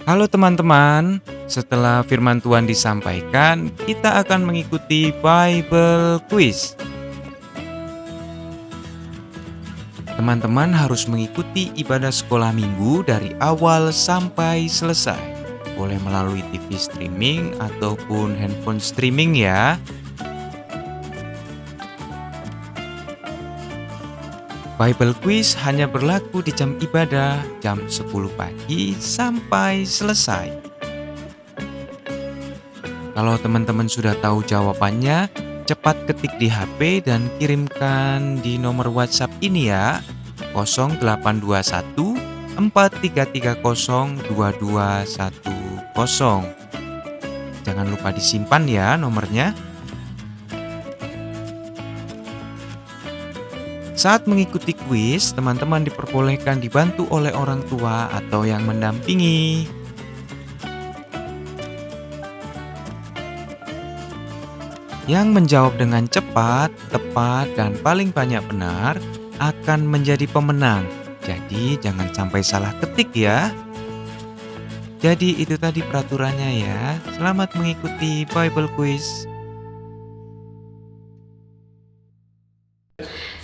Halo teman-teman, setelah firman Tuhan disampaikan, kita akan mengikuti Bible Quiz. Teman-teman harus mengikuti ibadah sekolah minggu dari awal sampai selesai. Boleh melalui TV streaming ataupun handphone streaming ya. Bible Quiz hanya berlaku di jam ibadah, jam 10 pagi sampai selesai. Kalau teman-teman sudah tahu jawabannya, cepat ketik di HP dan kirimkan di nomor WhatsApp ini ya, 0821 4330 2210. Jangan lupa disimpan ya nomornya. Saat mengikuti kuis, teman-teman diperbolehkan dibantu oleh orang tua atau yang mendampingi. Yang menjawab dengan cepat, tepat, dan paling banyak benar akan menjadi pemenang. Jadi jangan sampai salah ketik ya. Jadi itu tadi peraturannya ya. Selamat mengikuti Bible Quiz.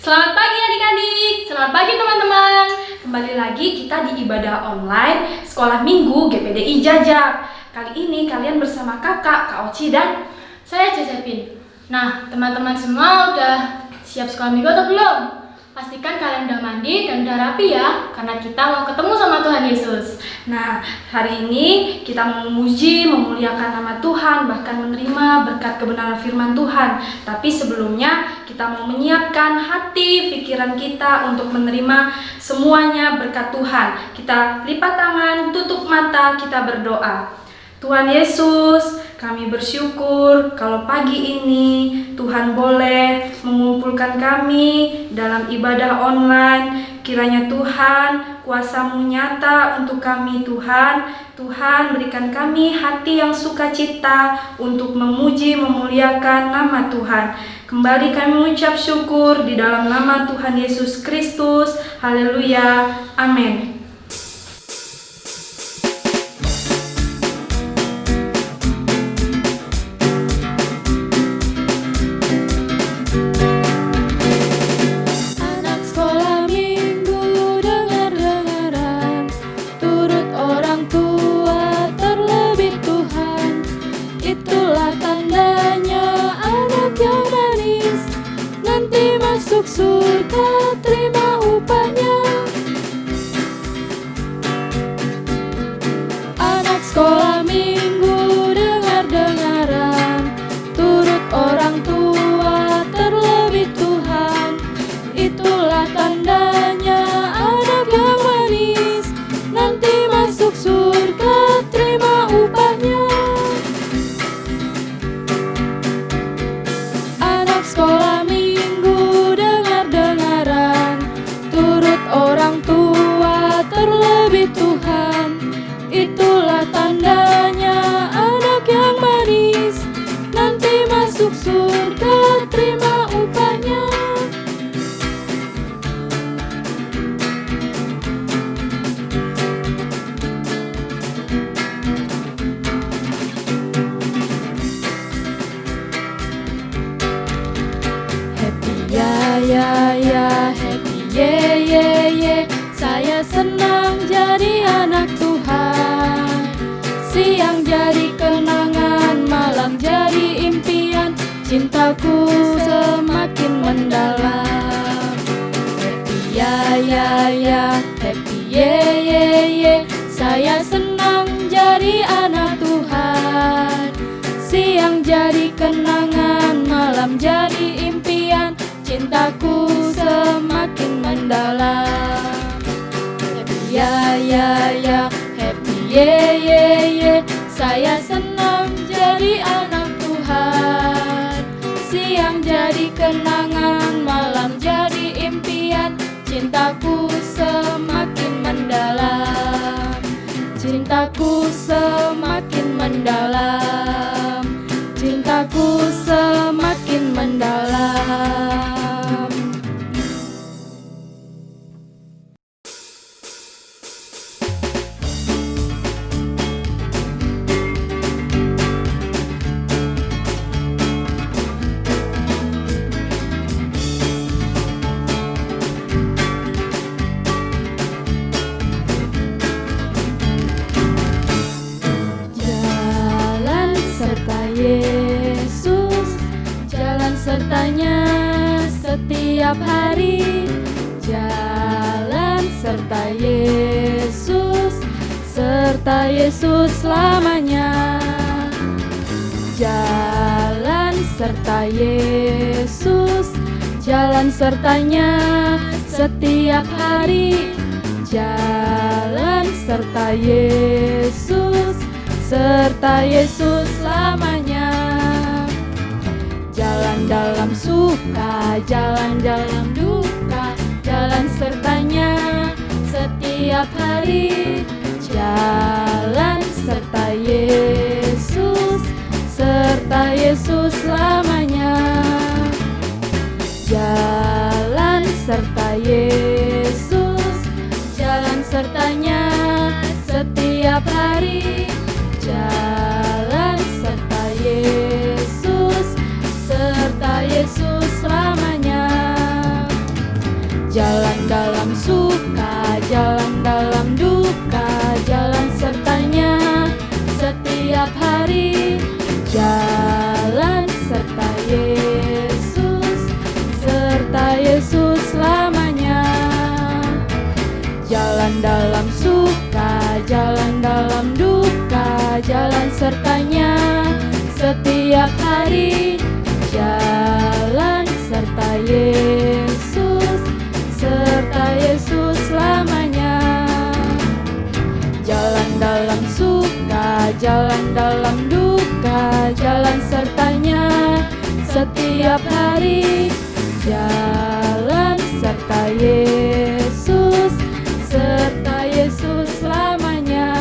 Selamat pagi adik-adik, selamat pagi teman-teman. Kembali lagi kita di ibadah online Sekolah Minggu GPDI Jajak. Kali ini kalian bersama Kak Oci dan saya Cecepin. Nah, teman-teman semua udah siap sekolah minggu atau belum? Pastikan kalian udah mandi dan udah rapi ya, karena kita mau ketemu sama Tuhan Yesus. Nah, hari ini kita mau memuji, memuliakan nama Tuhan, bahkan menerima berkat kebenaran firman Tuhan. Tapi sebelumnya kita mau menyiapkan hati, pikiran kita untuk menerima semuanya berkat Tuhan. Kita lipat tangan, tutup mata, kita berdoa. Tuhan Yesus, kami bersyukur kalau pagi ini Tuhan boleh mengumpulkan kami dalam ibadah online. Kiranya Tuhan, kuasa-Mu nyata untuk kami Tuhan. Tuhan berikan kami hati yang sukacita untuk memuji, memuliakan nama Tuhan. Kembali kami mengucap syukur di dalam nama Tuhan Yesus Kristus. Haleluya. Amin. Surga terima upahnya. Anak sekolah minggu dengar-dengaran, turut orang tua terlebih Tuhan. Itulah tandanya anak yang manis, nanti masuk surga terima upahnya. Anak sekolah orang tua terlebih Tuhan, itulah tandanya anak yang manis, nanti masuk surga terima upahnya. Happy ya, happy ye, saya senang jadi anak Tuhan. Siang jadi kenangan, malam jadi impian, cintaku semakin mendalam. Happy ya, happy ye, saya senang jadi anak Tuhan. Siang jadi kenangan, malam jadi impian, cintaku semakin mendalam. Happy ya, happy ye, saya senang jadi anak Tuhan. Siang jadi kenangan, malam jadi impian, cintaku semakin mendalam. Cintaku semakin mendalam, cintaku semakin mendalam. Yesus, jalan sertanya setiap hari. Jalan serta Yesus selamanya. Jalan serta Yesus, jalan sertanya setiap hari. Jalan serta Yesus selamanya. Jalan dalam suka, jalan dalam duka, jalan sertanya setiap hari. Jalan serta Yesus selamanya. Jalan serta Yesus, jalan sertanya setiap hari. Jalan serta Yesus selamanya. Jalan dalam suka, jalan dalam duka, jalan sertanya setiap hari. Jalan serta Yesus selamanya. Jalan dalam suka, jalan dalam duka, jalan sertanya setiap hari. Jalan serta Yesus selamanya. Jalan dalam suka, jalan dalam duka, jalan sertanya setiap hari. Jalan serta Yesus selamanya.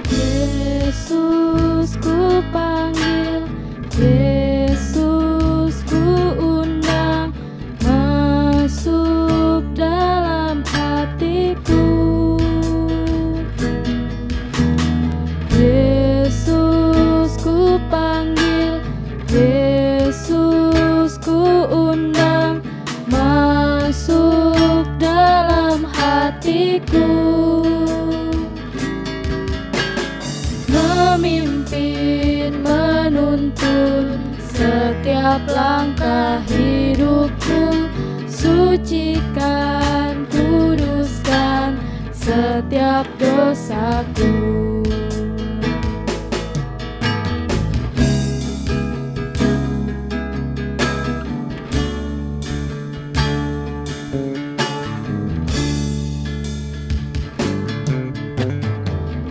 Yesus ku panggil, Yesus ku undang, masuk dalam hatiku. Yesus ku panggil, Yesus ku undang, masuk dalam hatiku. Memimpin, menuntun setiap langkah hidupku. Sucikan, kuduskan setiap dosaku.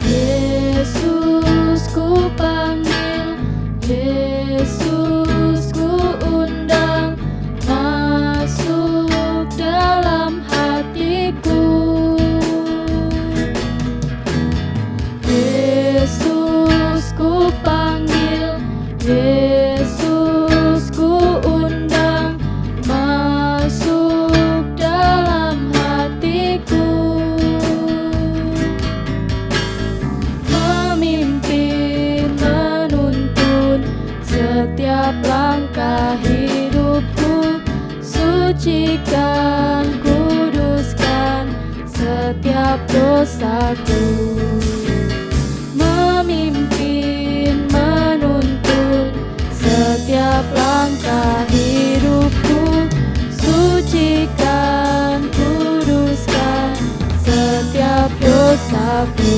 Yesus ku panggil, Yesus ku undang, masuk dalam hatiku. Yesus ku panggil, Yesus ku undang, masuk dalam hatiku. Memimpin, menuntun setiap langkah hidupku. Sucikan, kuduskan setiap dosaku. Memimpin, menuntun setiap langkah hidupku. Sucikan, kuduskan setiap dosaku.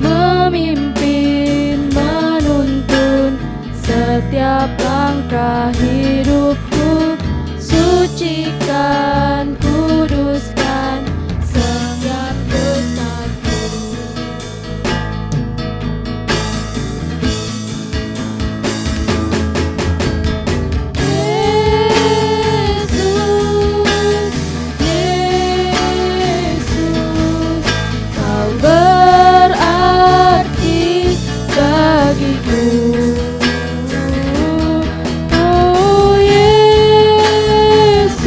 Memimpin, menuntun setiap langkah hidupku. Sucikan, kuduskan setiap dosaku. Yesus, Yesus, Kau berarti bagiku. Oh Yesus,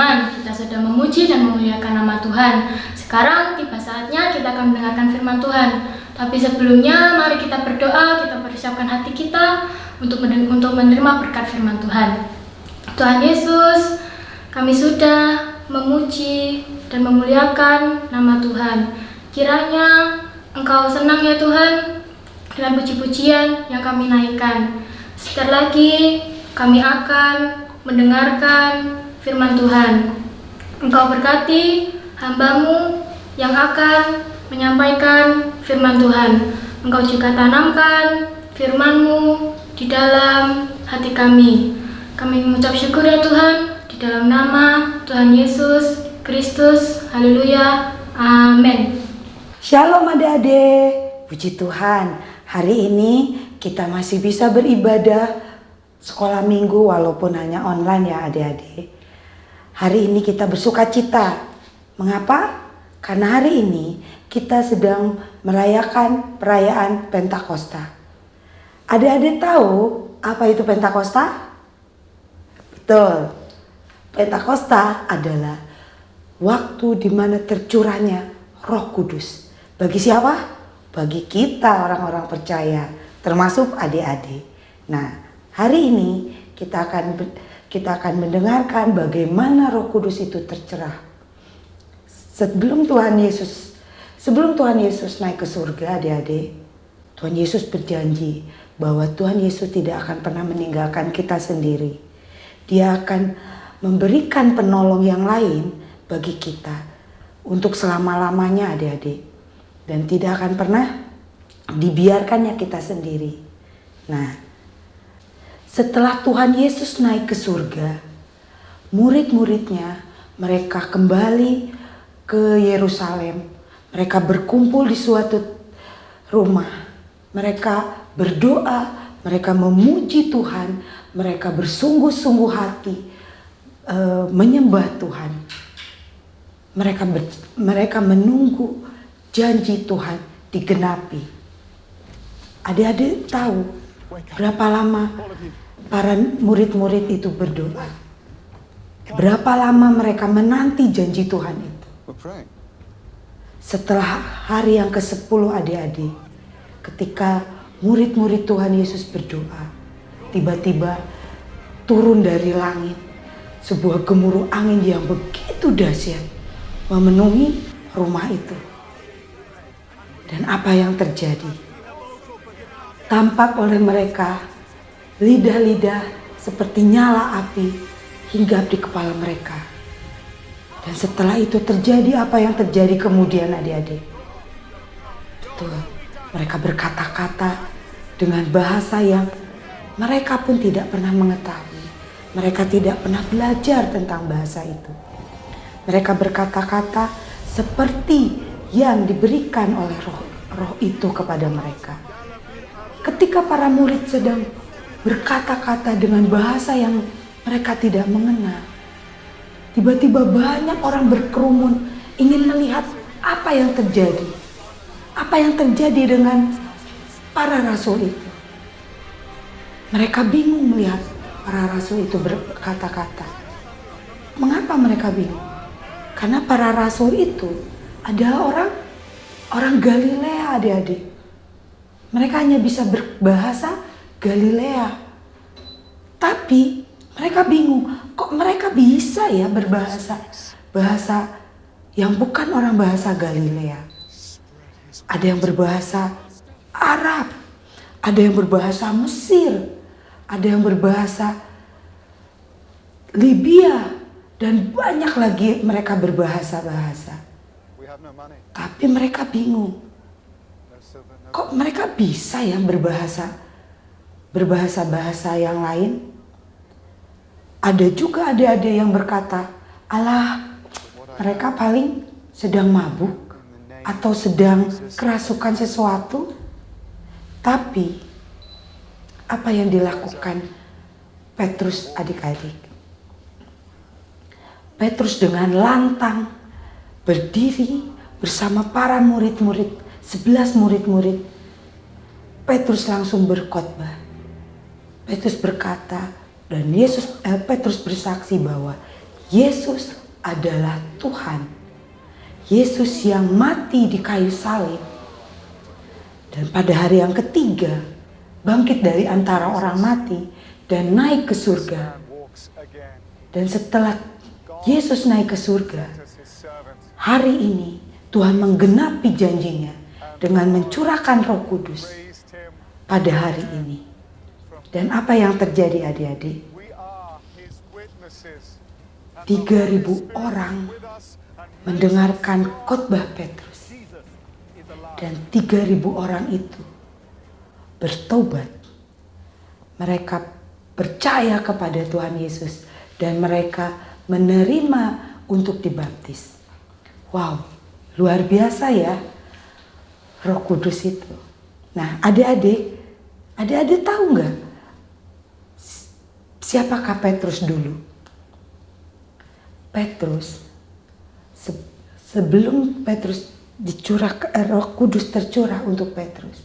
teman-teman, kita sudah memuji dan memuliakan nama Tuhan. Sekarang tiba saatnya kita akan mendengarkan firman Tuhan. Tapi sebelumnya mari kita berdoa, kita persiapkan hati kita untuk menerima berkat firman Tuhan. Tuhan Yesus, kami sudah memuji dan memuliakan nama Tuhan. Kiranya Engkau senang ya Tuhan dengan puji-pujian yang kami naikkan. Sebentar lagi kami akan mendengarkan firman Tuhan. Engkau berkati hamba-Mu yang akan menyampaikan firman Tuhan. Engkau juga tanamkan firman-Mu di dalam hati kami. Kami mengucap syukur ya Tuhan, di dalam nama Tuhan Yesus Kristus. Haleluya. Amin. Shalom adik-adik, puji Tuhan. Hari ini kita masih bisa beribadah sekolah minggu walaupun hanya online ya adik-adik. Hari ini kita bersuka cita. Mengapa? Karena hari ini kita sedang merayakan perayaan Pentakosta. Adik-adik tahu apa itu Pentakosta? Betul. Pentakosta adalah waktu di mana tercurahnya Roh Kudus. Bagi siapa? Bagi kita orang-orang percaya, termasuk adik-adik. Nah, hari ini kita akan mendengarkan bagaimana Roh Kudus itu tercerah. Sebelum Tuhan Yesus naik ke surga, adik-adik, Tuhan Yesus berjanji bahwa Tuhan Yesus tidak akan pernah meninggalkan kita sendiri. Dia akan memberikan penolong yang lain bagi kita untuk selama-lamanya, adik-adik. Dan tidak akan pernah dibiarkannya kita sendiri. Nah, setelah Tuhan Yesus naik ke surga, murid-muridnya mereka kembali ke Yerusalem. Mereka berkumpul di suatu rumah. Mereka berdoa, mereka memuji Tuhan, mereka bersungguh-sungguh hati menyembah Tuhan. Mereka menunggu janji Tuhan digenapi. Adik-adik tahu berapa lama para murid-murid itu berdoa? Berapa lama mereka menanti janji Tuhan itu? Setelah hari yang ke-10 adik-adik, ketika murid-murid Tuhan Yesus berdoa, tiba-tiba turun dari langit sebuah gemuruh angin yang begitu dahsyat memenuhi rumah itu. Dan apa yang terjadi? Tampak oleh mereka lidah-lidah seperti nyala api hinggap di kepala mereka. Dan setelah itu terjadi apa yang terjadi kemudian adik-adik? Betul, mereka berkata-kata dengan bahasa yang mereka pun tidak pernah mengetahui. Mereka tidak pernah belajar tentang bahasa itu. Mereka berkata-kata seperti yang diberikan oleh roh itu kepada mereka. Ketika para murid sedang berkata-kata dengan bahasa yang mereka tidak mengenal, tiba-tiba banyak orang berkerumun ingin melihat apa yang terjadi. Apa yang terjadi dengan para rasul itu. Mereka bingung melihat para rasul itu berkata-kata. Mengapa mereka bingung? Karena para rasul itu adalah orang Galilea, adik-adik. Mereka hanya bisa berbahasa Galilea. Tapi mereka bingung, kok mereka bisa ya bahasa yang bukan orang bahasa Galilea. Ada yang berbahasa Arab, ada yang berbahasa Mesir, ada yang berbahasa Libya, dan banyak lagi mereka berbahasa-bahasa. Tapi mereka bingung. Kok mereka bisa ya berbahasa-bahasa yang lain? Ada juga adik-adik yang berkata, alah, mereka paling sedang mabuk atau sedang kerasukan sesuatu. Tapi apa yang dilakukan Petrus adik-adik? Petrus dengan lantang berdiri bersama para murid-murid, 11 murid-murid. Petrus langsung berkhotbah. Petrus berkata, dan Petrus bersaksi bahwa Yesus adalah Tuhan. Yesus yang mati di kayu salib. Dan pada hari yang ketiga bangkit dari antara orang mati dan naik ke surga. Dan setelah Yesus naik ke surga, hari ini Tuhan menggenapi janjinya dengan mencurahkan Roh Kudus pada hari ini. Dan apa yang terjadi adik-adik? 3.000 orang mendengarkan khotbah Petrus. Dan 3.000 orang itu bertobat. Mereka percaya kepada Tuhan Yesus dan mereka menerima untuk dibaptis. Wow, luar biasa ya Roh Kudus itu. Nah, adik-adik tahu nggak siapakah Petrus dulu? Petrus sebelum Petrus Roh Kudus tercurah untuk Petrus.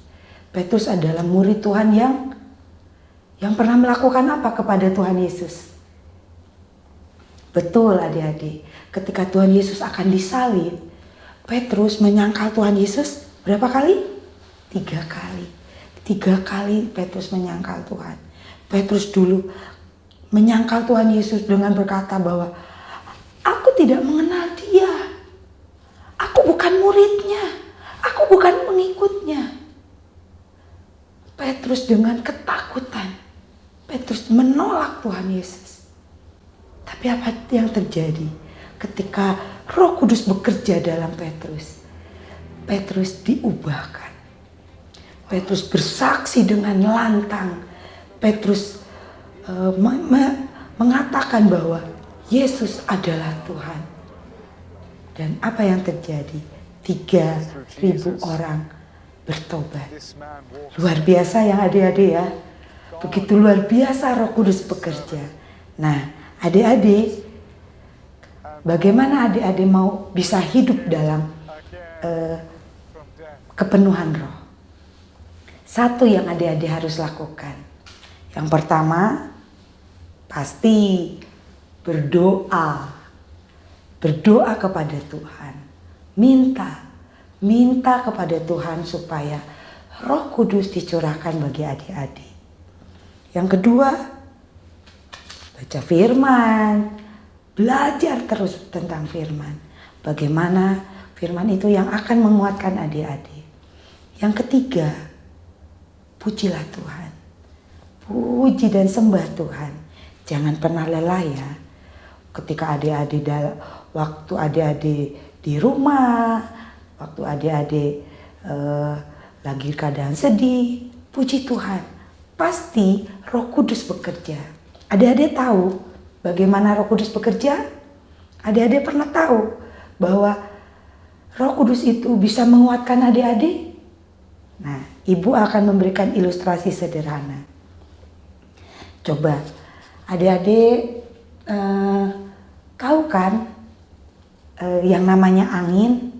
Petrus adalah murid Tuhan yang pernah melakukan apa kepada Tuhan Yesus? Betul adik-adik, ketika Tuhan Yesus akan disalib, Petrus menyangkal Tuhan Yesus berapa kali? 3 kali. 3 kali Petrus menyangkal Tuhan. Petrus dulu menyangkal Tuhan Yesus dengan berkata bahwa aku tidak mengenal dia. Aku bukan muridnya. Aku bukan pengikutnya. Petrus dengan ketakutan. Petrus menolak Tuhan Yesus. Tapi apa yang terjadi ketika Roh Kudus bekerja dalam Petrus? Petrus diubahkan. Petrus bersaksi dengan lantang. Petrus mengatakan bahwa Yesus adalah Tuhan. Dan apa yang terjadi? 3.000 orang bertobat. Luar biasa yang adik-adik ya. Begitu luar biasa Roh Kudus bekerja. Nah, adik-adik, bagaimana adik-adik mau bisa hidup dalam kepenuhan Roh? Satu yang adik-adik harus lakukan. Yang pertama, pasti berdoa. Berdoa kepada Tuhan. Minta kepada Tuhan supaya Roh Kudus dicurahkan bagi adik-adik. Yang kedua, baca firman. Belajar terus tentang firman. Bagaimana firman itu yang akan menguatkan adik-adik. Yang ketiga, pujilah Tuhan. Puji dan sembah Tuhan. Jangan pernah lelah ya. Ketika waktu adik-adik di rumah, waktu adik-adik lagi keadaan sedih, puji Tuhan. Pasti Roh Kudus bekerja. Adik-adik tahu bagaimana Roh Kudus bekerja? Adik-adik pernah tahu bahwa Roh Kudus itu bisa menguatkan adik-adik? Nah, ibu akan memberikan ilustrasi sederhana. Coba adik-adik tahu kan yang namanya angin?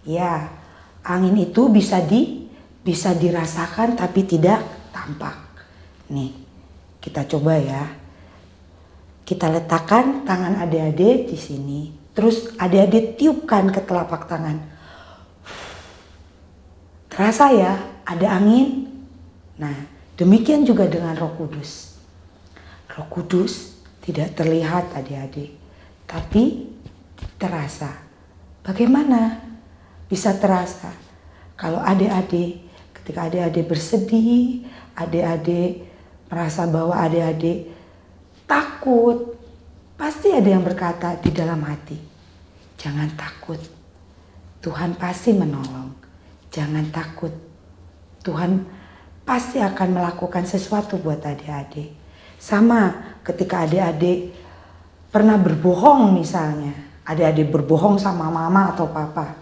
Ya, angin itu bisa dirasakan tapi tidak tampak. Nih, kita coba ya. Kita letakkan tangan adik-adik di sini. Terus adik-adik tiupkan ke telapak tangan. Terasa ya, ada angin? Nah, demikian juga dengan Roh Kudus. Roh Kudus tidak terlihat adik-adik, tapi terasa. Bagaimana bisa terasa? Kalau adik-adik, ketika adik-adik bersedih, adik-adik merasa bahwa adik-adik takut, pasti ada yang berkata di dalam hati, jangan takut, Tuhan pasti menolong. Jangan takut, Tuhan pasti akan melakukan sesuatu buat adik-adik. Sama ketika adik-adik pernah berbohong misalnya, adik-adik berbohong sama mama atau papa,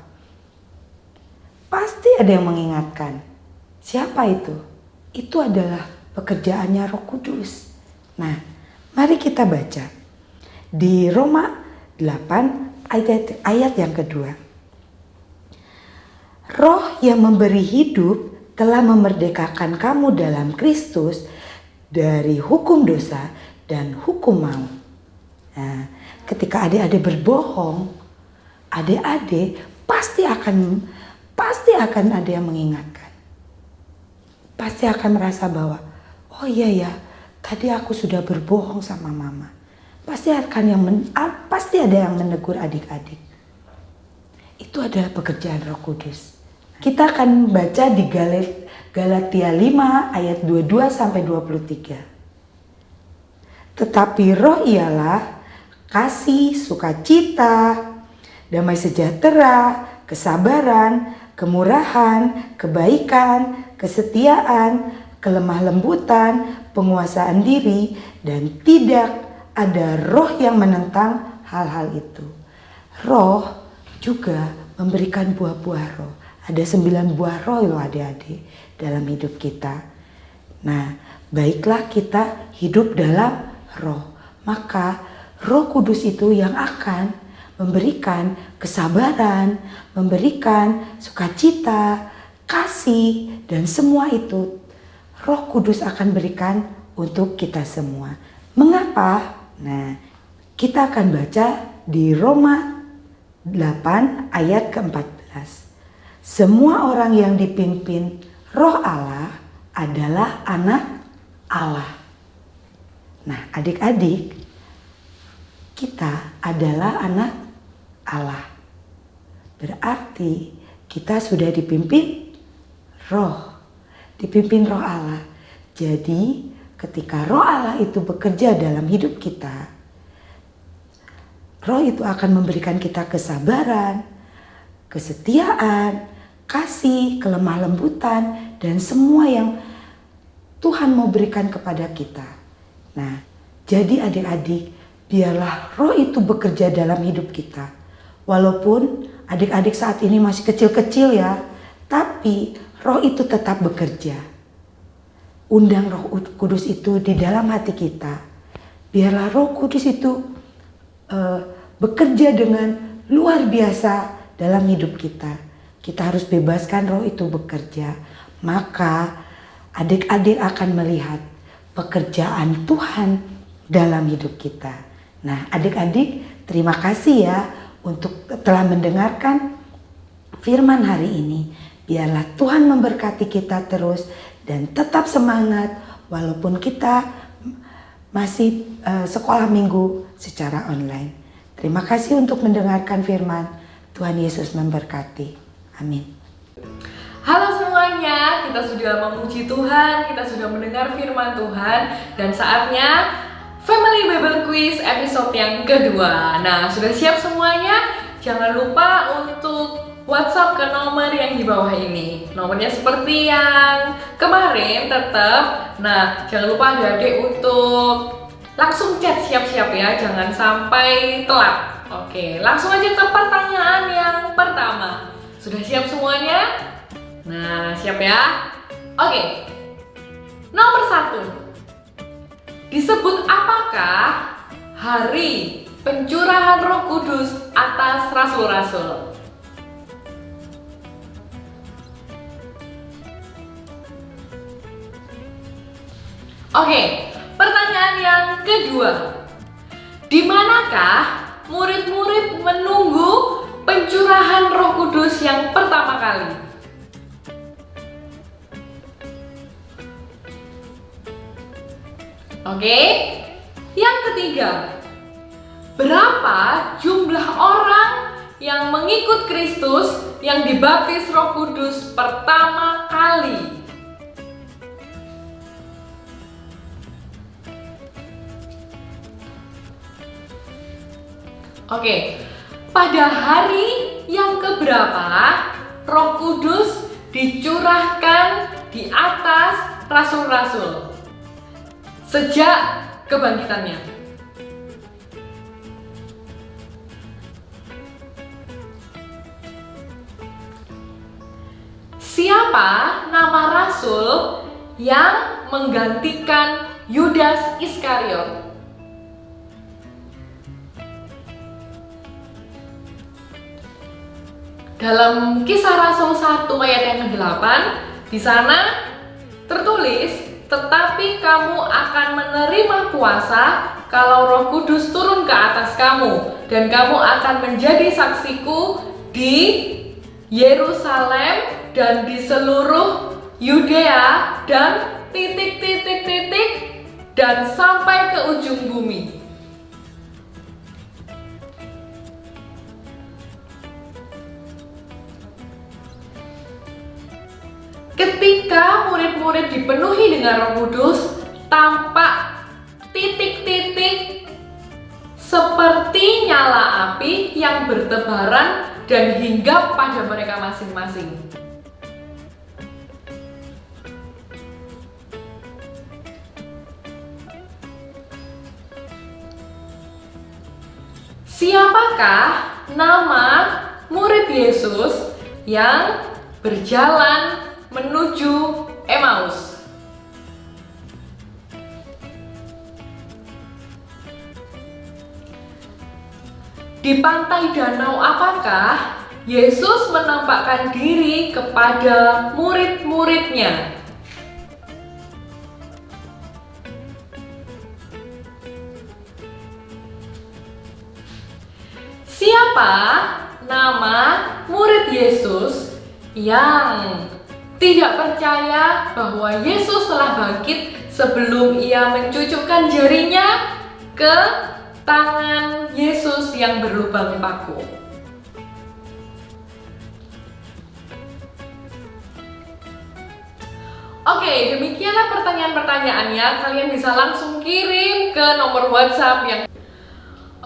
pasti ada yang mengingatkan. Siapa itu? Itu adalah pekerjaannya Roh Kudus. Nah, mari kita baca di Roma 8 ayat yang kedua. Roh yang memberi hidup telah memerdekakan kamu dalam Kristus dari hukum dosa dan hukum maut. Nah, ketika adik-adik berbohong, adik-adik pasti akan ada yang mengingatkan. Pasti akan merasa bahwa, oh iya ya, tadi aku sudah berbohong sama mama. Pasti ada yang menegur adik-adik. Itu adalah pekerjaan Roh Kudus. Kita akan baca di Galatia 5 ayat 22 sampai 23. Tetapi Roh ialah kasih, sukacita, damai sejahtera, kesabaran, kemurahan, kebaikan, kesetiaan, kelemah lembutan, penguasaan diri, dan tidak ada roh yang menentang hal-hal itu. Roh juga memberikan buah-buah roh. Ada 9 buah roh loh adik-adik dalam hidup kita. Nah, baiklah kita hidup dalam roh. Maka Roh Kudus itu yang akan memberikan kesabaran, memberikan sukacita, kasih, dan semua itu Roh Kudus akan berikan untuk kita semua. Mengapa? Nah, kita akan baca di Roma 8 ayat ke-14. Semua orang yang dipimpin Roh Allah adalah anak Allah. Nah, adik-adik, kita adalah anak Allah. Berarti kita sudah dipimpin Roh Allah. Jadi ketika Roh Allah itu bekerja dalam hidup kita, Roh itu akan memberikan kita kesabaran, kesetiaan, kasih, kelemah lembutan, dan semua yang Tuhan mau berikan kepada kita. Nah, jadi adik-adik, biarlah Roh itu bekerja dalam hidup kita. Walaupun adik-adik saat ini masih kecil-kecil ya, tapi Roh itu tetap bekerja. Undang Roh Kudus itu di dalam hati kita. Biarlah Roh Kudus itu bekerja dengan luar biasa dalam hidup kita. Kita harus bebaskan Roh itu bekerja. Maka adik-adik akan melihat pekerjaan Tuhan dalam hidup kita. Nah, adik-adik, terima kasih ya untuk telah mendengarkan firman hari ini. Biarlah Tuhan memberkati kita terus dan tetap semangat walaupun kita masih sekolah minggu secara online. Terima kasih untuk mendengarkan firman. Tuhan Yesus memberkati. Amin. Halo semuanya, kita sudah memuji Tuhan, kita sudah mendengar firman Tuhan, dan saatnya Family Bible Quiz episode yang kedua. Nah, sudah siap semuanya? Jangan lupa untuk WhatsApp ke nomor yang di bawah ini. Nomornya seperti yang kemarin tetap. Nah, jangan lupa adik-adik untuk langsung chat siap-siap ya, jangan sampai telat. Oke, langsung aja ke pertanyaan yang pertama. Sudah siap semuanya? Nah, siap ya? Oke. Nomor 1. Disebut apakah hari pencurahan Roh Kudus atas rasul-rasul? Oke, pertanyaan yang kedua. Di manakah murid-murid menunggu pencurahan Roh Kudus yang pertama kali? Oke, yang ketiga. Berapa jumlah orang yang mengikut Kristus yang dibaptis Roh Kudus pertama kali? Oke, pada hari yang keberapa Roh Kudus dicurahkan di atas rasul-rasul sejak kebangkitannya? Siapa nama rasul yang menggantikan Yudas Iskariot? Dalam Kisah Rasul 1 ayat yang ke-8, di sana tertulis tetapi kamu akan menerima kuasa kalau Roh Kudus turun ke atas kamu, dan kamu akan menjadi saksiku di Yerusalem dan di seluruh Yudea dan titik-titik-titik dan sampai ke ujung bumi. Ketika murid-murid dipenuhi dengan Roh Kudus, tampak titik-titik seperti nyala api yang bertebaran dan hinggap pada mereka masing-masing. Siapakah nama murid Yesus yang berjalan menuju Emmaus? Di pantai danau apakah Yesus menampakkan diri kepada murid-muridnya? Siapa nama murid Yesus yang tidak percaya bahwa Yesus telah bangkit sebelum ia mencucukkan jarinya ke tangan Yesus yang berlubang paku? Oke, demikianlah pertanyaan-pertanyaannya. Kalian bisa langsung kirim ke nomor WhatsApp yang...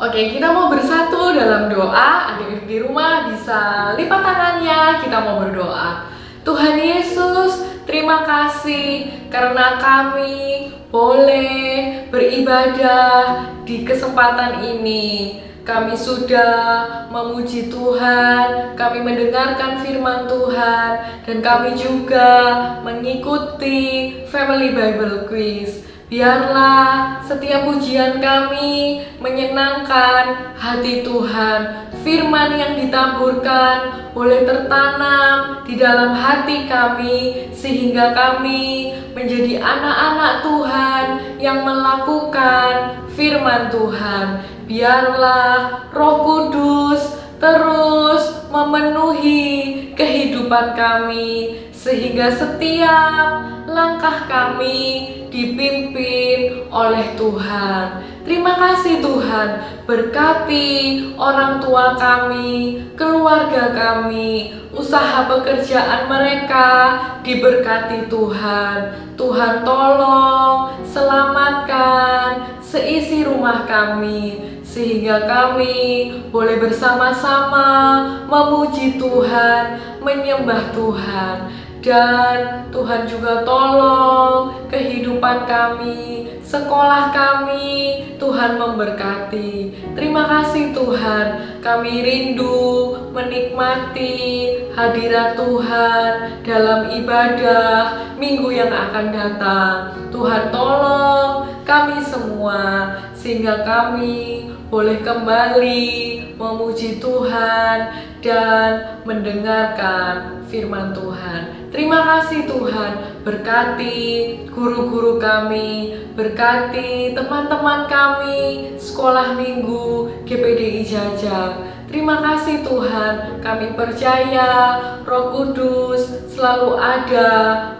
Oke, kita mau bersatu dalam doa. Adik-adik di rumah bisa lipat tangannya, kita mau berdoa. Tuhan Yesus, terima kasih karena kami boleh beribadah di kesempatan ini. Kami sudah memuji Tuhan, kami mendengarkan firman Tuhan, dan kami juga mengikuti Family Bible Quiz. Biarlah setiap pujian kami menyenangkan hati Tuhan. Firman yang ditaburkan boleh tertanam di dalam hati kami, sehingga kami menjadi anak-anak Tuhan yang melakukan firman Tuhan. Biarlah Roh Kudus terus memenuhi kehidupan kami, sehingga setiap langkah kami dipimpin oleh Tuhan. Terima kasih Tuhan, berkati orang tua kami, keluarga kami, usaha pekerjaan mereka diberkati Tuhan. Tuhan tolong selamatkan seisi rumah kami, sehingga kami boleh bersama-sama memuji Tuhan, menyembah Tuhan. Dan Tuhan juga tolong kehidupan kami, sekolah kami, Tuhan memberkati. Terima kasih Tuhan, kami rindu menikmati hadirat Tuhan dalam ibadah minggu yang akan datang. Tuhan tolong kami semua, sehingga kami boleh kembali memuji Tuhan dan mendengarkan firman Tuhan. Terima kasih Tuhan, berkati guru-guru kami, berkati teman-teman kami, sekolah minggu GPDI Jajak. Terima kasih Tuhan, kami percaya Roh Kudus selalu ada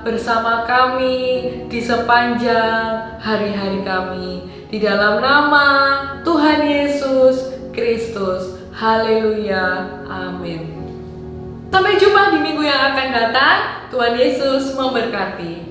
bersama kami di sepanjang hari-hari kami. Di dalam nama Tuhan Yesus Kristus. Haleluya. Amin. Sampai jumpa di minggu yang akan datang. Tuhan Yesus memberkati.